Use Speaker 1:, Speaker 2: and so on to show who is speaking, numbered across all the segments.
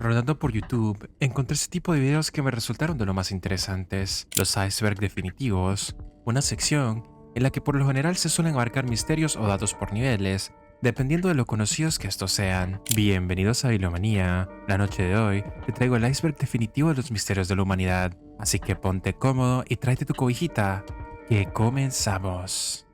Speaker 1: Rodando por YouTube, encontré ese tipo de videos que me resultaron de lo más interesantes, los iceberg definitivos, una sección en la que por lo general se suelen abarcar misterios o datos por niveles, dependiendo de lo conocidos que estos sean. Bienvenidos a Bibliomanía. La noche de hoy te traigo el iceberg definitivo de los misterios de la humanidad, así que ponte cómodo y tráete tu cobijita, que comenzamos.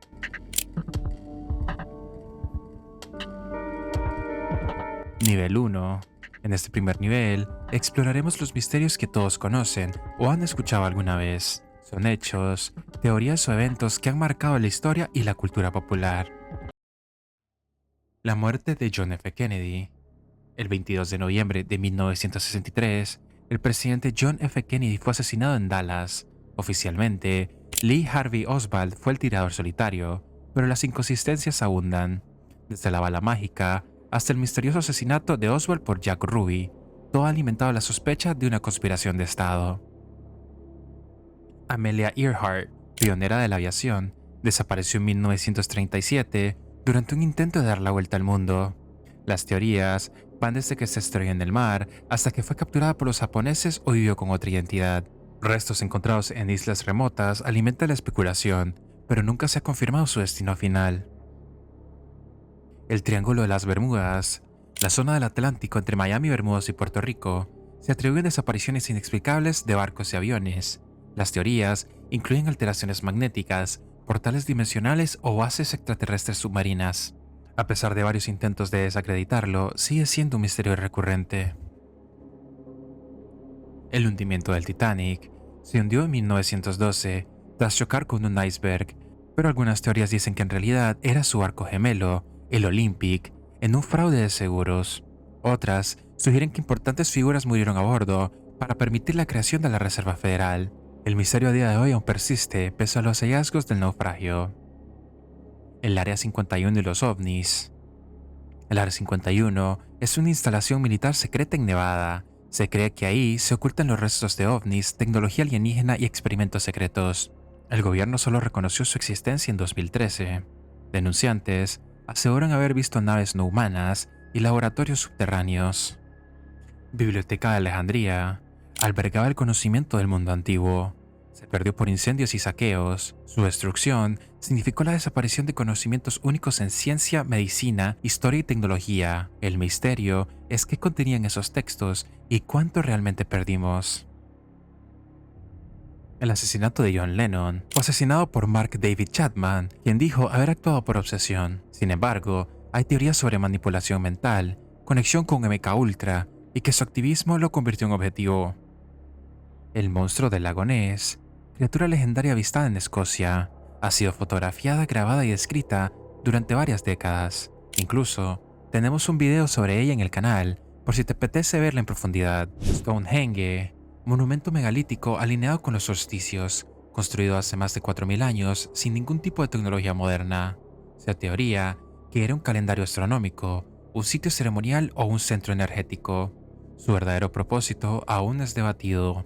Speaker 1: Nivel 1. En este primer nivel, exploraremos los misterios que todos conocen o han escuchado alguna vez. Son hechos, teorías o eventos que han marcado la historia y la cultura popular. La muerte de John F. Kennedy. El 22 de noviembre de 1963, el presidente John F. Kennedy fue asesinado en Dallas. Oficialmente, Lee Harvey Oswald fue el tirador solitario, pero las inconsistencias abundan. Desde la bala mágica hasta el misterioso asesinato de Oswald por Jack Ruby, todo ha alimentado la sospecha de una conspiración de Estado. Amelia Earhart, pionera de la aviación, desapareció en 1937 durante un intento de dar la vuelta al mundo. Las teorías van desde que se estrelló en el mar hasta que fue capturada por los japoneses o vivió con otra identidad. Restos encontrados en islas remotas alimentan la especulación, pero nunca se ha confirmado su destino final. El Triángulo de las Bermudas, la zona del Atlántico entre Miami, Bermudas y Puerto Rico, se atribuyen desapariciones inexplicables de barcos y aviones. Las teorías incluyen alteraciones magnéticas, portales dimensionales o bases extraterrestres submarinas. A pesar de varios intentos de desacreditarlo, sigue siendo un misterio recurrente. El hundimiento del Titanic se hundió en 1912 tras chocar con un iceberg, pero algunas teorías dicen que en realidad era su barco gemelo, el Olympic, en un fraude de seguros. Otras sugieren que importantes figuras murieron a bordo para permitir la creación de la Reserva Federal. El misterio a día de hoy aún persiste pese a los hallazgos del naufragio. El Área 51 y los ovnis. El Área 51 es una instalación militar secreta en Nevada. Se cree que ahí se ocultan los restos de ovnis, tecnología alienígena y experimentos secretos. El gobierno solo reconoció su existencia en 2013. Denunciantes aseguran haber visto naves no humanas y laboratorios subterráneos. Biblioteca de Alejandría albergaba el conocimiento del mundo antiguo. Se perdió por incendios y saqueos. Su destrucción significó la desaparición de conocimientos únicos en ciencia, medicina, historia y tecnología. El misterio es qué contenían esos textos y cuánto realmente perdimos. El asesinato de John Lennon fue asesinado por Mark David Chapman, quien dijo haber actuado por obsesión. Sin embargo, hay teorías sobre manipulación mental, conexión con MK Ultra y que su activismo lo convirtió en objetivo. El monstruo del lago Ness, criatura legendaria avistada en Escocia, ha sido fotografiada, grabada y descrita durante varias décadas. Incluso, tenemos un video sobre ella en el canal, por si te apetece verla en profundidad. Stonehenge, monumento megalítico alineado con los solsticios, construido hace más de 4000 años sin ningún tipo de tecnología moderna. Se teoría que era un calendario astronómico, un sitio ceremonial o un centro energético. Su verdadero propósito aún es debatido.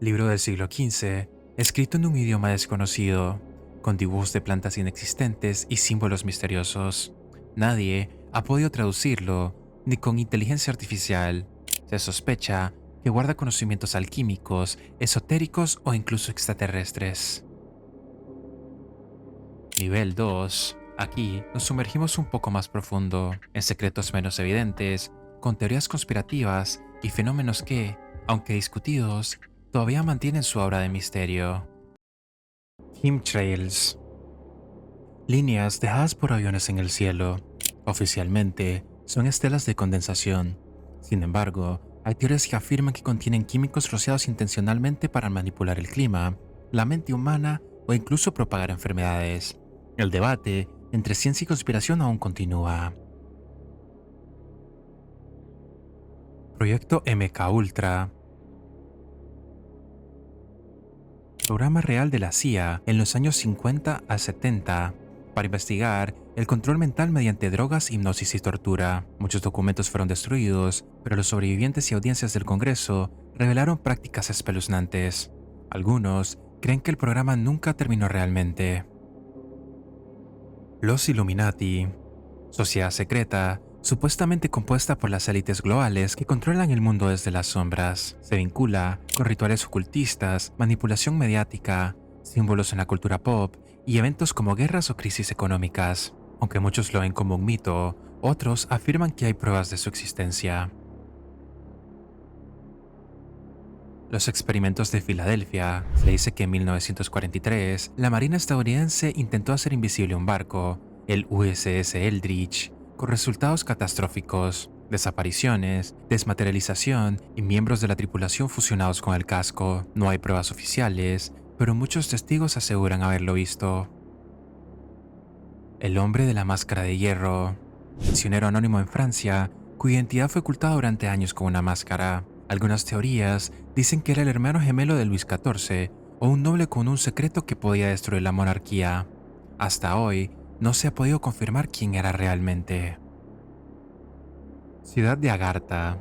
Speaker 1: Libro del siglo XV, escrito en un idioma desconocido, con dibujos de plantas inexistentes y símbolos misteriosos. Nadie ha podido traducirlo, ni con inteligencia artificial. Se sospecha que guarda conocimientos alquímicos, esotéricos o incluso extraterrestres. Nivel 2. Aquí nos sumergimos un poco más profundo, en secretos menos evidentes, con teorías conspirativas y fenómenos que, aunque discutidos, todavía mantienen su aura de misterio. Chemtrails. Líneas dejadas por aviones en el cielo. Oficialmente, son estelas de condensación. Sin embargo, hay teorías que afirman que contienen químicos rociados intencionalmente para manipular el clima, la mente humana o incluso propagar enfermedades. El debate entre ciencia y conspiración aún continúa. Proyecto MK Ultra. Programa real de la CIA en los años 50 a 70 para investigar el control mental mediante drogas, hipnosis y tortura. Muchos documentos fueron destruidos, pero los sobrevivientes y audiencias del Congreso revelaron prácticas espeluznantes. Algunos creen que el programa nunca terminó realmente. Los Illuminati, sociedad secreta supuestamente compuesta por las élites globales que controlan el mundo desde las sombras. Se vincula con rituales ocultistas, manipulación mediática, símbolos en la cultura pop y eventos como guerras o crisis económicas. Aunque muchos lo ven como un mito, otros afirman que hay pruebas de su existencia. Los experimentos de Filadelfia. Se dice que en 1943, la Marina estadounidense intentó hacer invisible un barco, el USS Eldridge, con resultados catastróficos, desapariciones, desmaterialización y miembros de la tripulación fusionados con el casco. No hay pruebas oficiales, pero muchos testigos aseguran haberlo visto. El hombre de la máscara de hierro. Misionero anónimo en Francia, cuya identidad fue ocultada durante años con una máscara. Algunas teorías dicen que era el hermano gemelo de Luis XIV o un noble con un secreto que podía destruir la monarquía. Hasta hoy, no se ha podido confirmar quién era realmente. Ciudad de Agartha.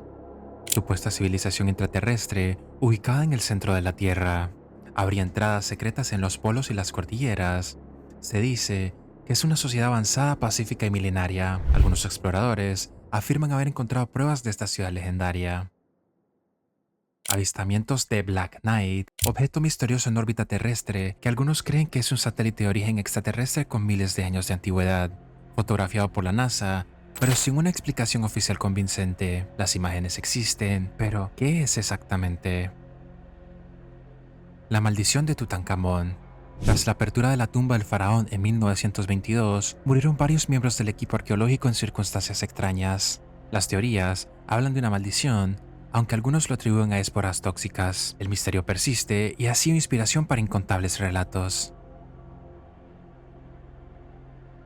Speaker 1: Supuesta civilización intraterrestre ubicada en el centro de la Tierra. Habría entradas secretas en los polos y las cordilleras. Se dice que es una sociedad avanzada, pacífica y milenaria. Algunos exploradores afirman haber encontrado pruebas de esta ciudad legendaria. Avistamientos de Black Knight, objeto misterioso en órbita terrestre que algunos creen que es un satélite de origen extraterrestre con miles de años de antigüedad, fotografiado por la NASA, pero sin una explicación oficial convincente. Las imágenes existen, pero ¿qué es exactamente? La maldición de Tutankamón. Tras la apertura de la tumba del faraón en 1922, murieron varios miembros del equipo arqueológico en circunstancias extrañas. Las teorías hablan de una maldición, aunque algunos lo atribuyen a esporas tóxicas. El misterio persiste y ha sido inspiración para incontables relatos.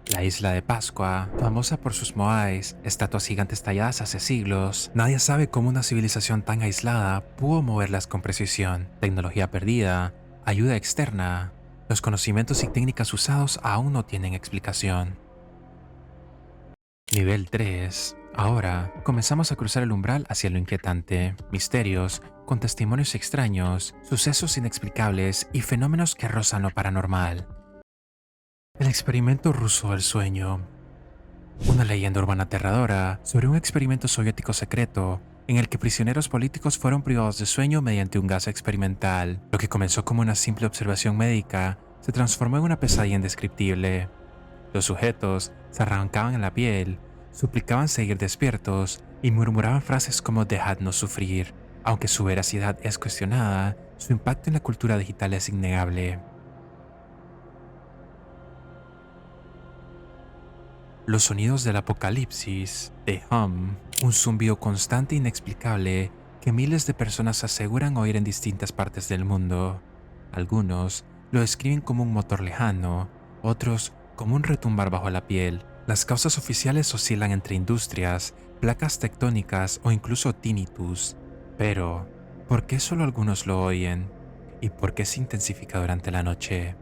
Speaker 1: La isla de Pascua, famosa por sus moais, estatuas gigantes talladas hace siglos, nadie sabe cómo una civilización tan aislada pudo moverlas con precisión. Tecnología perdida, ayuda externa. Los conocimientos y técnicas usados aún no tienen explicación. Nivel 3. Ahora, comenzamos a cruzar el umbral hacia lo inquietante. Misterios, con testimonios extraños, sucesos inexplicables y fenómenos que rozan lo paranormal. El experimento ruso del sueño. Una leyenda urbana aterradora sobre un experimento soviético secreto en el que prisioneros políticos fueron privados de sueño mediante un gas experimental. Lo que comenzó como una simple observación médica se transformó en una pesadilla indescriptible. Los sujetos se arrancaban la piel, suplicaban seguir despiertos y murmuraban frases como "dejadnos sufrir". Aunque su veracidad es cuestionada, su impacto en la cultura digital es innegable. Los sonidos del apocalipsis, The Hum, un zumbido constante e inexplicable que miles de personas aseguran oír en distintas partes del mundo. Algunos lo describen como un motor lejano, otros como un retumbar bajo la piel. Las causas oficiales oscilan entre industrias, placas tectónicas o incluso tinnitus. Pero, ¿por qué solo algunos lo oyen? ¿Y por qué se intensifica durante la noche?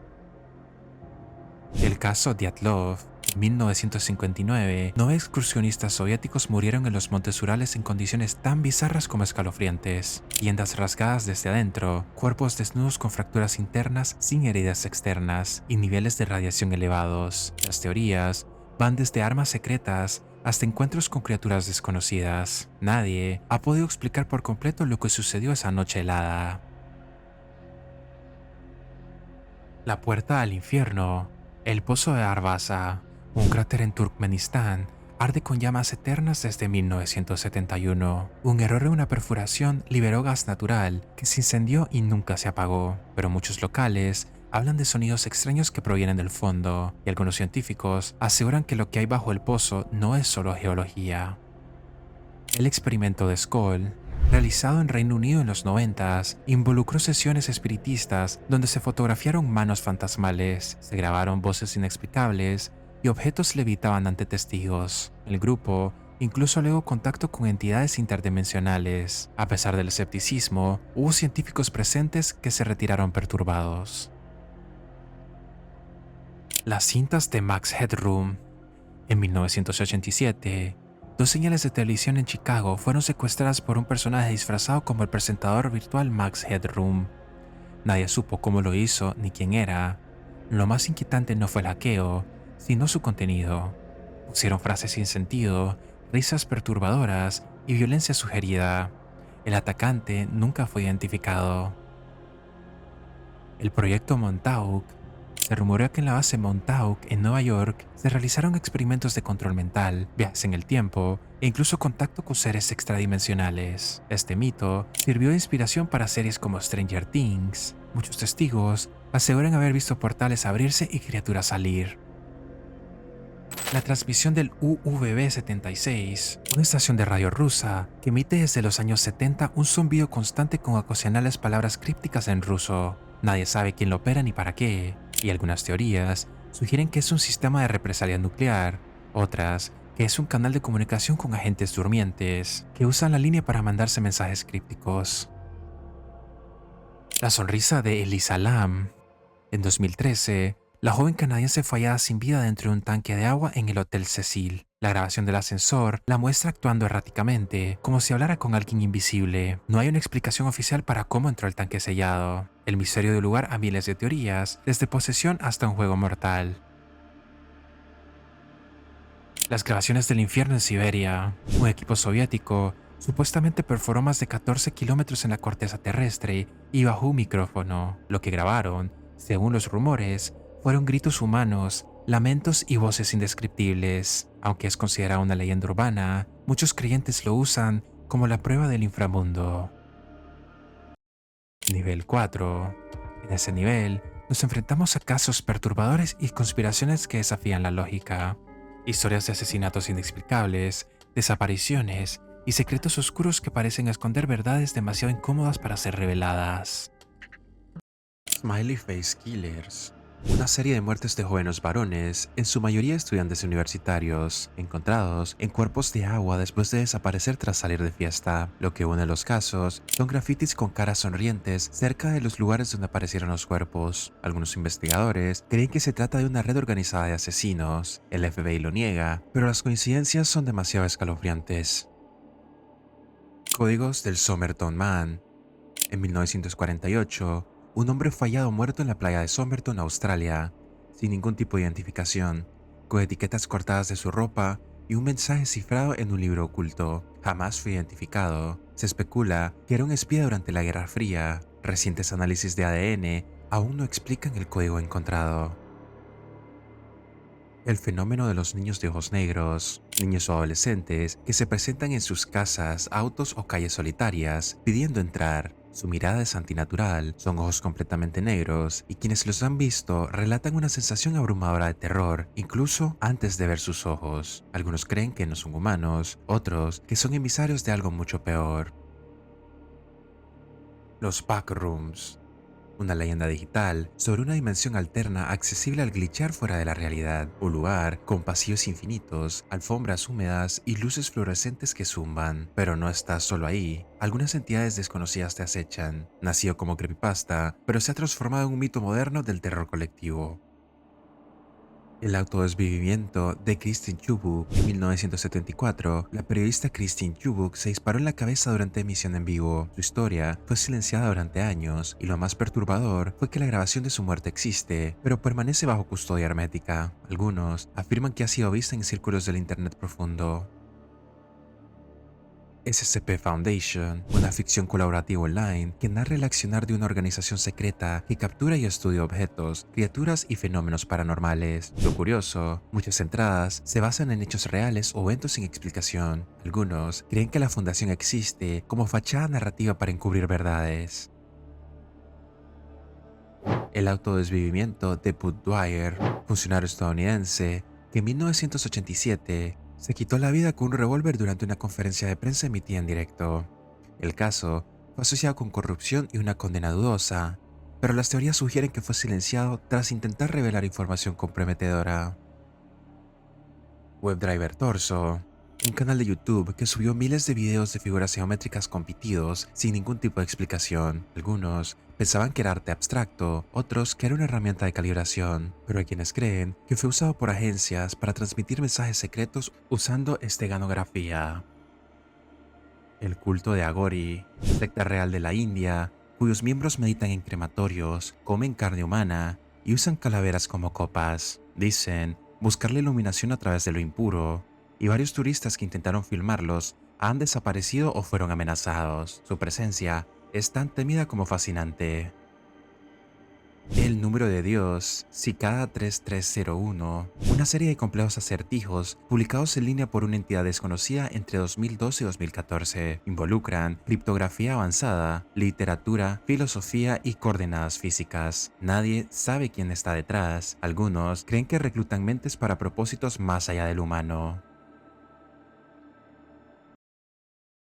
Speaker 1: El caso Dyatlov. En 1959, 9 excursionistas soviéticos murieron en los montes Urales en condiciones tan bizarras como escalofriantes. Tiendas rasgadas desde adentro, cuerpos desnudos con fracturas internas sin heridas externas y niveles de radiación elevados. Las teorías van desde armas secretas hasta encuentros con criaturas desconocidas. Nadie ha podido explicar por completo lo que sucedió esa noche helada. La puerta al infierno. El pozo de Arvasa, un cráter en Turkmenistán, arde con llamas eternas desde 1971. Un error en una perforación liberó gas natural que se incendió y nunca se apagó, pero muchos locales hablan de sonidos extraños que provienen del fondo, y algunos científicos aseguran que lo que hay bajo el pozo no es solo geología. El experimento de Skoll, realizado en Reino Unido en los 90s, involucró sesiones espiritistas donde se fotografiaron manos fantasmales, se grabaron voces inexplicables y objetos levitaban ante testigos. El grupo incluso alegó contacto con entidades interdimensionales. A pesar del escepticismo, hubo científicos presentes que se retiraron perturbados. Las cintas de Max Headroom. En 1987, 2 señales de televisión en Chicago fueron secuestradas por un personaje disfrazado como el presentador virtual Max Headroom. Nadie supo cómo lo hizo ni quién era. Lo más inquietante no fue el hackeo, sino su contenido. Pusieron frases sin sentido, risas perturbadoras y violencia sugerida. El atacante nunca fue identificado. El proyecto Montauk. Se rumoreó que en la base Montauk en Nueva York se realizaron experimentos de control mental, viajes en el tiempo e incluso contacto con seres extradimensionales. Este mito sirvió de inspiración para series como Stranger Things. Muchos testigos aseguran haber visto portales abrirse y criaturas salir. La transmisión del UVB-76, una estación de radio rusa que emite desde los años 70 un zumbido constante con ocasionales palabras crípticas en ruso. Nadie sabe quién lo opera ni para qué, y algunas teorías sugieren que es un sistema de represalia nuclear, otras que es un canal de comunicación con agentes durmientes que usan la línea para mandarse mensajes crípticos. La sonrisa de Elisa Lam. En 2013, la joven canadiense fue hallada sin vida dentro de un tanque de agua en el Hotel Cecil. La grabación del ascensor la muestra actuando erráticamente, como si hablara con alguien invisible. No hay una explicación oficial para cómo entró al tanque sellado. El misterio dio lugar a miles de teorías, desde posesión hasta un juego mortal. Las grabaciones del infierno en Siberia. Un equipo soviético supuestamente perforó más de 14 kilómetros en la corteza terrestre y bajo un micrófono. Lo que grabaron, según los rumores, fueron gritos humanos, lamentos y voces indescriptibles. Aunque es considerada una leyenda urbana, muchos creyentes lo usan como la prueba del inframundo. Nivel 4. En ese nivel, nos enfrentamos a casos perturbadores y conspiraciones que desafían la lógica. Historias de asesinatos inexplicables, desapariciones y secretos oscuros que parecen esconder verdades demasiado incómodas para ser reveladas. Smiley Face Killers. Una serie de muertes de jóvenes varones, en su mayoría estudiantes universitarios, encontrados en cuerpos de agua después de desaparecer tras salir de fiesta. Lo que une los casos son grafitis con caras sonrientes cerca de los lugares donde aparecieron los cuerpos. Algunos investigadores creen que se trata de una red organizada de asesinos. El FBI lo niega, pero las coincidencias son demasiado escalofriantes. Códigos del Somerton Man. En 1948, un hombre fue hallado muerto en la playa de Somerton, Australia, sin ningún tipo de identificación, con etiquetas cortadas de su ropa y un mensaje cifrado en un libro oculto. Jamás fue identificado. Se especula que era un espía durante la Guerra Fría. Recientes análisis de ADN aún no explican el código encontrado. El fenómeno de los niños de ojos negros, niños o adolescentes que se presentan en sus casas, autos o calles solitarias pidiendo entrar. Su mirada es antinatural, son ojos completamente negros y quienes los han visto relatan una sensación abrumadora de terror, incluso antes de ver sus ojos. Algunos creen que no son humanos, otros que son emisarios de algo mucho peor. Los backrooms. Una leyenda digital sobre una dimensión alterna accesible al glitchar fuera de la realidad, un lugar con pasillos infinitos, alfombras húmedas y luces fluorescentes que zumban. Pero no estás solo ahí, algunas entidades desconocidas te acechan. Nació como creepypasta, pero se ha transformado en un mito moderno del terror colectivo. El autodesvivimiento de Christine Chubbuck. En 1974, la periodista Christine Chubbuck se disparó en la cabeza durante emisión en vivo. Su historia fue silenciada durante años y lo más perturbador fue que la grabación de su muerte existe, pero permanece bajo custodia hermética. Algunos afirman que ha sido vista en círculos del internet profundo. SCP Foundation, una ficción colaborativa online que narra el accionar de una organización secreta que captura y estudia objetos, criaturas y fenómenos paranormales. Lo curioso, muchas entradas se basan en hechos reales o eventos sin explicación. Algunos creen que la fundación existe como fachada narrativa para encubrir verdades. El autodesvivimiento de Bud Dwyer, funcionario estadounidense, que en 1987 se quitó la vida con un revólver durante una conferencia de prensa emitida en directo. El caso fue asociado con corrupción y una condena dudosa, pero las teorías sugieren que fue silenciado tras intentar revelar información comprometedora. WebDriver Torso, un canal de YouTube que subió miles de videos de figuras geométricas con pitidos sin ningún tipo de explicación. Algunos pensaban que era arte abstracto, otros que era una herramienta de calibración, pero hay quienes creen que fue usado por agencias para transmitir mensajes secretos usando esteganografía. El culto de Agori, secta real de la India, cuyos miembros meditan en crematorios, comen carne humana y usan calaveras como copas. Dicen buscar la iluminación a través de lo impuro. y varios turistas que intentaron filmarlos han desaparecido o fueron amenazados. Su presencia es tan temida como fascinante. El número de Dios, Cicada 3301, una serie de complejos acertijos publicados en línea por una entidad desconocida entre 2012 y 2014, involucran criptografía avanzada, literatura, filosofía y coordenadas físicas. Nadie sabe quién está detrás. Algunos creen que reclutan mentes para propósitos más allá del humano.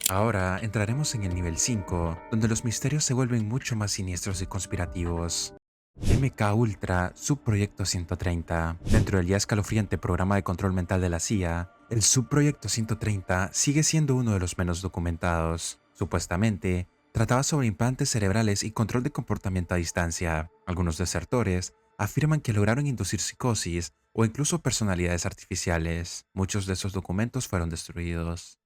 Speaker 1: Ahora entraremos en el nivel 5, donde los misterios se vuelven mucho más siniestros y conspirativos. MK Ultra Subproyecto 130. Dentro del ya escalofriante programa de control mental de la CIA, el Subproyecto 130 sigue siendo uno de los menos documentados. Supuestamente, trataba sobre implantes cerebrales y control de comportamiento a distancia. Algunos desertores afirman que lograron inducir psicosis o incluso personalidades artificiales. Muchos de esos documentos fueron destruidos.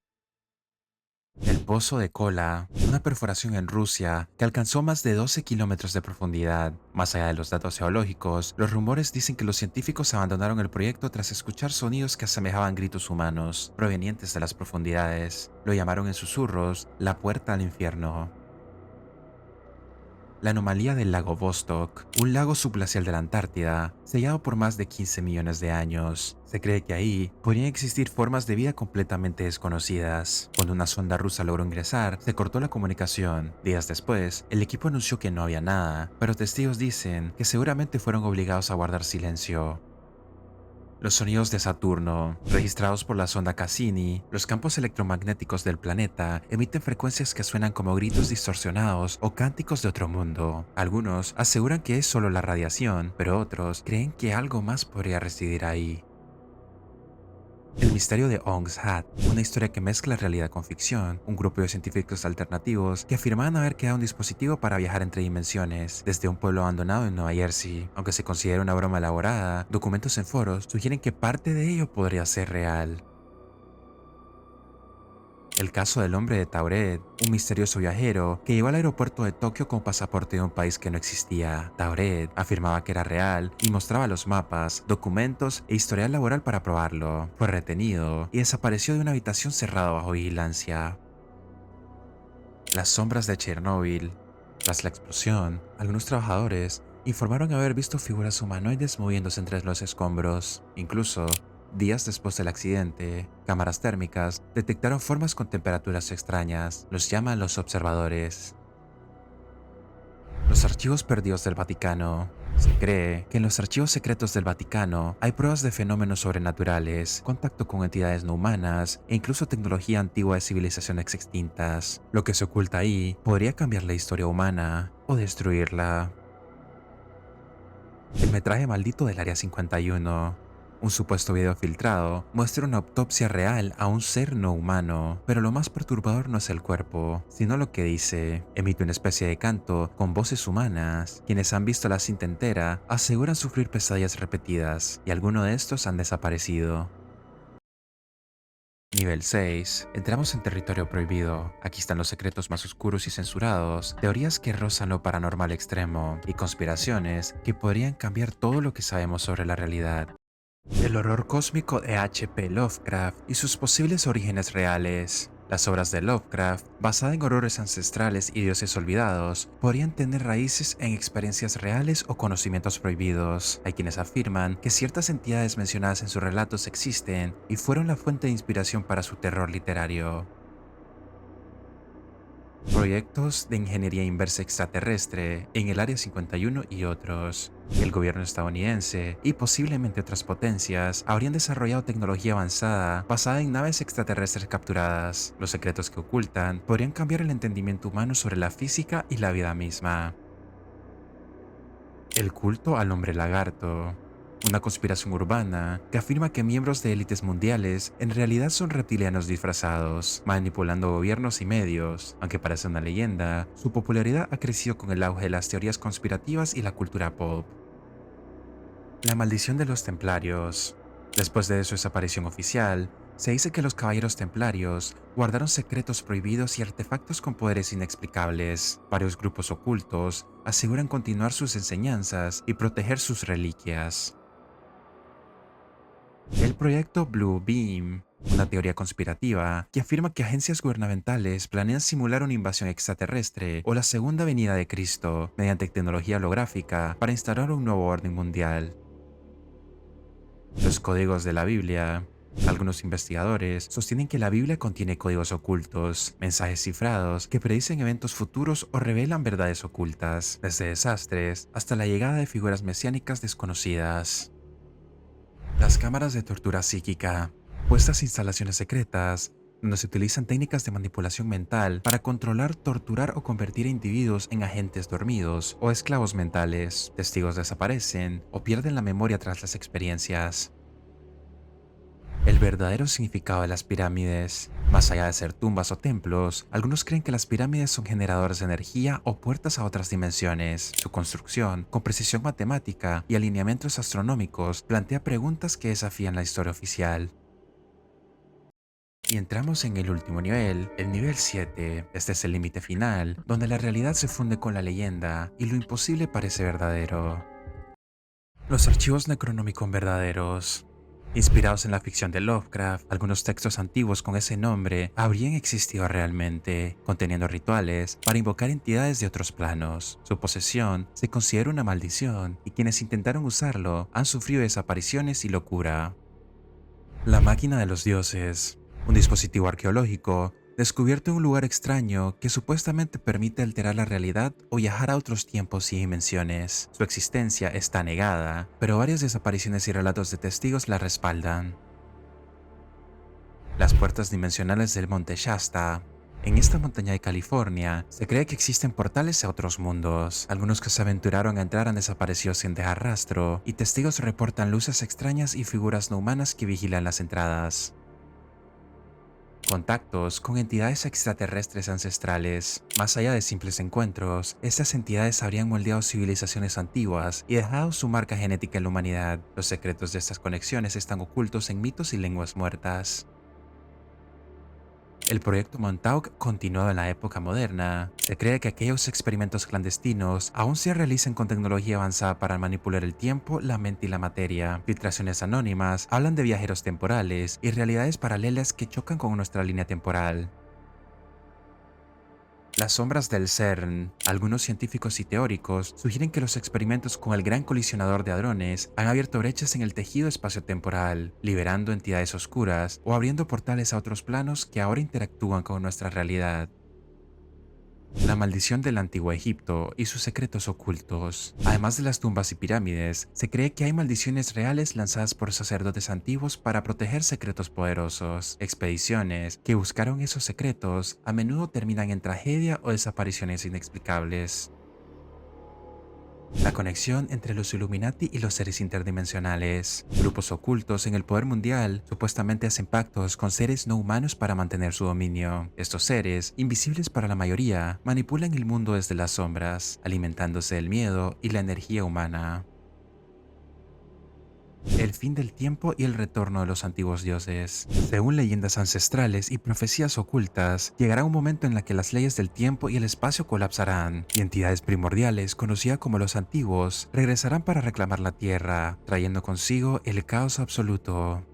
Speaker 1: El Pozo de Kola, una perforación en Rusia que alcanzó más de 12 kilómetros de profundidad. Más allá de los datos geológicos, los rumores dicen que los científicos abandonaron el proyecto tras escuchar sonidos que asemejaban gritos humanos provenientes de las profundidades. Lo llamaron en susurros la puerta al infierno. La anomalía del lago Vostok, un lago subglacial de la Antártida, sellado por más de 15 millones de años. Se cree que ahí podrían existir formas de vida completamente desconocidas. Cuando una sonda rusa logró ingresar, se cortó la comunicación. Días después, el equipo anunció que no había nada, pero testigos dicen que seguramente fueron obligados a guardar silencio. Los sonidos de Saturno, registrados por la sonda Cassini, los campos electromagnéticos del planeta emiten frecuencias que suenan como gritos distorsionados o cánticos de otro mundo. Algunos aseguran que es solo la radiación, pero otros creen que algo más podría residir ahí. El misterio de Ong's Hat, una historia que mezcla realidad con ficción, un grupo de científicos alternativos que afirmaban haber creado un dispositivo para viajar entre dimensiones desde un pueblo abandonado en Nueva Jersey. Aunque se considera una broma elaborada, documentos en foros sugieren que parte de ello podría ser real. El caso del hombre de Tauret, un misterioso viajero que llegó al aeropuerto de Tokio con pasaporte de un país que no existía. Tauret afirmaba que era real y mostraba los mapas, documentos e historial laboral para probarlo. Fue retenido y desapareció de una habitación cerrada bajo vigilancia. Las sombras de Chernóbil. Tras la explosión, algunos trabajadores informaron haber visto figuras humanoides moviéndose entre los escombros. Incluso, días después del accidente, cámaras térmicas detectaron formas con temperaturas extrañas. Los llaman los observadores. Los archivos perdidos del Vaticano. Se cree que en los archivos secretos del Vaticano hay pruebas de fenómenos sobrenaturales, contacto con entidades no humanas e incluso tecnología antigua de civilizaciones extintas. Lo que se oculta ahí podría cambiar la historia humana o destruirla. El metraje maldito del Área 51. Un supuesto video filtrado muestra una autopsia real a un ser no humano, pero lo más perturbador no es el cuerpo, sino lo que dice. Emite una especie de canto con voces humanas. Quienes han visto la cinta entera aseguran sufrir pesadillas repetidas, y algunos de estos han desaparecido. Nivel 6. Entramos en territorio prohibido. Aquí están los secretos más oscuros y censurados, teorías que rozan lo paranormal extremo, y conspiraciones que podrían cambiar todo lo que sabemos sobre la realidad. El horror cósmico de H.P. Lovecraft y sus posibles orígenes reales. Las obras de Lovecraft, basadas en horrores ancestrales y dioses olvidados, podrían tener raíces en experiencias reales o conocimientos prohibidos. Hay quienes afirman que ciertas entidades mencionadas en sus relatos existen y fueron la fuente de inspiración para su terror literario. Proyectos de ingeniería inversa extraterrestre en el Área 51 y otros. El gobierno estadounidense y posiblemente otras potencias habrían desarrollado tecnología avanzada basada en naves extraterrestres capturadas. Los secretos que ocultan podrían cambiar el entendimiento humano sobre la física y la vida misma. El culto al hombre lagarto. Una conspiración urbana que afirma que miembros de élites mundiales en realidad son reptilianos disfrazados, manipulando gobiernos y medios. Aunque parece una leyenda, su popularidad ha crecido con el auge de las teorías conspirativas y la cultura pop. La maldición de los templarios. Después de su desaparición oficial, se dice que los caballeros templarios guardaron secretos prohibidos y artefactos con poderes inexplicables. Varios grupos ocultos aseguran continuar sus enseñanzas y proteger sus reliquias. El proyecto Blue Beam. Una teoría conspirativa que afirma que agencias gubernamentales planean simular una invasión extraterrestre o la segunda venida de Cristo mediante tecnología holográfica para instaurar un nuevo orden mundial. Los códigos de la Biblia. Algunos investigadores sostienen que la Biblia contiene códigos ocultos, mensajes cifrados que predicen eventos futuros o revelan verdades ocultas, desde desastres hasta la llegada de figuras mesiánicas desconocidas. Las cámaras de tortura psíquica. Estas instalaciones secretas, donde se utilizan técnicas de manipulación mental para controlar, torturar o convertir a individuos en agentes dormidos o esclavos mentales. Testigos desaparecen o pierden la memoria tras las experiencias. El verdadero significado de las pirámides. Más allá de ser tumbas o templos, algunos creen que las pirámides son generadores de energía o puertas a otras dimensiones. Su construcción, con precisión matemática y alineamientos astronómicos, plantea preguntas que desafían la historia oficial. Y entramos en el último nivel, el nivel 7. Este es el límite final, donde la realidad se funde con la leyenda y lo imposible parece verdadero. Los archivos Necronomicon verdaderos. Inspirados en la ficción de Lovecraft, algunos textos antiguos con ese nombre habrían existido realmente, conteniendo rituales para invocar entidades de otros planos. Su posesión se considera una maldición y quienes intentaron usarlo han sufrido desapariciones y locura. La máquina de los dioses. Un dispositivo arqueológico descubierto en un lugar extraño que supuestamente permite alterar la realidad o viajar a otros tiempos y dimensiones. Su existencia está negada, pero varias desapariciones y relatos de testigos la respaldan. Las puertas dimensionales del Monte Shasta. En esta montaña de California, se cree que existen portales a otros mundos. Algunos que se aventuraron a entrar han desaparecido sin dejar rastro, y testigos reportan luces extrañas y figuras no humanas que vigilan las entradas. Contactos con entidades extraterrestres ancestrales. Más allá de simples encuentros, estas entidades habrían moldeado civilizaciones antiguas y dejado su marca genética en la humanidad. Los secretos de estas conexiones están ocultos en mitos y lenguas muertas. El proyecto Montauk continuó en la época moderna. Se cree que aquellos experimentos clandestinos aún se realizan con tecnología avanzada para manipular el tiempo, la mente y la materia. Filtraciones anónimas hablan de viajeros temporales y realidades paralelas que chocan con nuestra línea temporal. Las sombras del CERN. Algunos científicos y teóricos sugieren que los experimentos con el gran colisionador de hadrones han abierto brechas en el tejido espaciotemporal, liberando entidades oscuras o abriendo portales a otros planos que ahora interactúan con nuestra realidad. La maldición del antiguo Egipto y sus secretos ocultos. Además de las tumbas y pirámides, se cree que hay maldiciones reales lanzadas por sacerdotes antiguos para proteger secretos poderosos. Expediciones que buscaron esos secretos a menudo terminan en tragedia o desapariciones inexplicables. La conexión entre los Illuminati y los seres interdimensionales. Grupos ocultos en el poder mundial supuestamente hacen pactos con seres no humanos para mantener su dominio. Estos seres, invisibles para la mayoría, manipulan el mundo desde las sombras, alimentándose del miedo y la energía humana. El fin del tiempo y el retorno de los antiguos dioses. Según leyendas ancestrales y profecías ocultas, llegará un momento en el que las leyes del tiempo y el espacio colapsarán, y entidades primordiales, conocidas como los antiguos, regresarán para reclamar la Tierra, trayendo consigo el caos absoluto.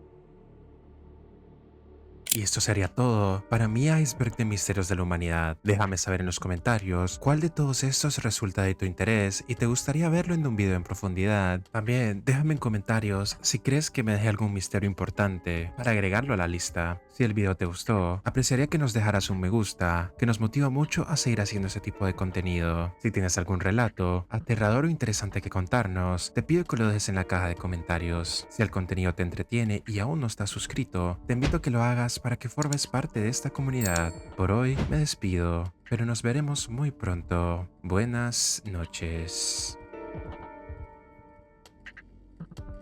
Speaker 1: Y esto sería todo para mi iceberg de misterios de la humanidad. Déjame saber en los comentarios cuál de todos estos resulta de tu interés y te gustaría verlo en un video en profundidad. También déjame en comentarios si crees que me deje algún misterio importante para agregarlo a la lista. Si el video te gustó, apreciaría que nos dejaras un me gusta, que nos motiva mucho a seguir haciendo este tipo de contenido. Si tienes algún relato, aterrador o interesante que contarnos, te pido que lo dejes en la caja de comentarios. Si el contenido te entretiene y aún no estás suscrito, te invito a que lo hagas para que formes parte de esta comunidad. Por hoy me despido, pero nos veremos muy pronto. Buenas noches.